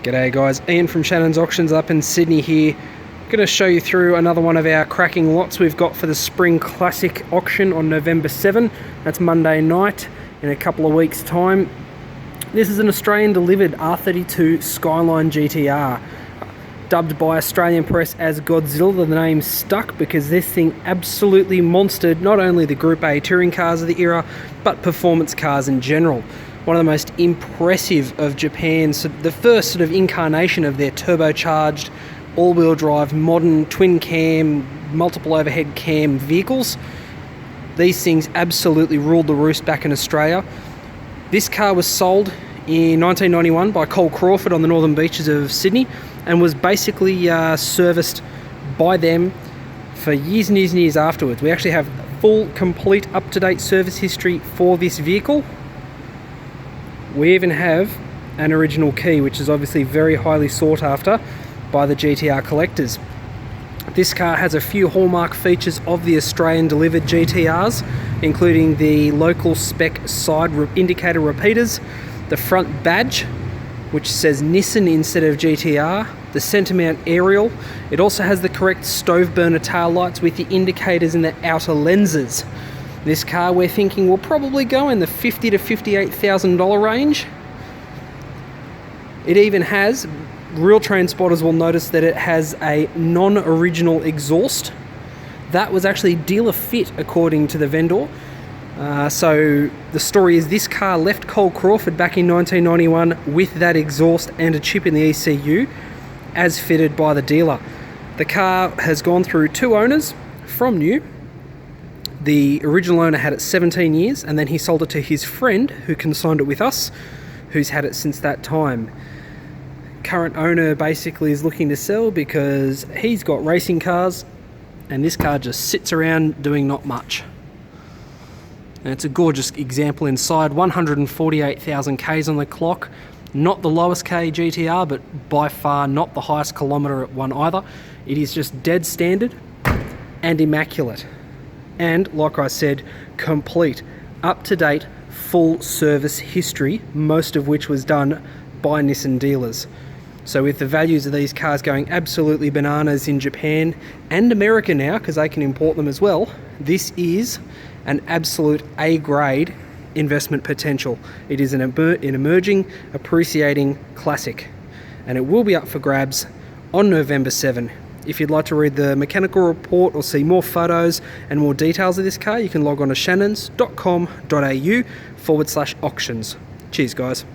G'day guys, Ian from Shannons Auctions up in Sydney here. Going to show you through another one of our cracking lots we've got for the Spring Classic auction on November 7. That's Monday night in a couple of weeks time. This is an Australian-delivered R32 Skyline GT-R. Dubbed by Australian press as Godzilla, the name stuck because this thing absolutely monstered not only the Group A touring cars of the era, but performance cars in general. One of the most impressive of Japan's, the first sort of incarnation of their turbocharged, all-wheel drive, modern twin cam, multiple overhead cam vehicles. These things absolutely ruled the roost back in Australia. This car was sold in 1991 by Cole Crawford on the northern beaches of Sydney and was basically serviced by them for years and years and years afterwards. We actually have full, complete, up-to-date service history for this vehicle. We even have an original key, which is obviously very highly sought after by the GTR collectors. This car has a few hallmark features of the Australian-delivered GTRs, including the local spec side indicator repeaters, the front badge, which says Nissan instead of GTR, the centre mount aerial. It also has the correct stove burner tail lights with the indicators in the outer lenses. This car we're thinking will probably go in the $50,000 to $58,000 range. It even has, real train spotters will notice that it has a non-original exhaust. That was actually dealer fit according to the vendor. So the story is this car left Cole Crawford back in 1991 with that exhaust and a chip in the ECU as fitted by the dealer. The car has gone through two owners from new. The original owner had it 17 years and then he sold it to his friend who consigned it with us, who's had it since that time. Current owner basically is looking to sell because he's got racing cars and this car just sits around doing not much. And it's a gorgeous example inside, 148,000 Ks on the clock. Not the lowest K GTR, but by far not the highest kilometre one either. It is just dead standard and immaculate. And like I said, complete, up-to-date, full service history, most of which was done by Nissan dealers. So with the values of these cars going absolutely bananas in Japan and America now, because they can import them as well, this is an absolute A-grade investment potential. It is an emerging, appreciating classic, and it will be up for grabs on November 7. If you'd like to read the mechanical report or see more photos and more details of this car, you can log on to shannons.com.au/auctions. Cheers guys.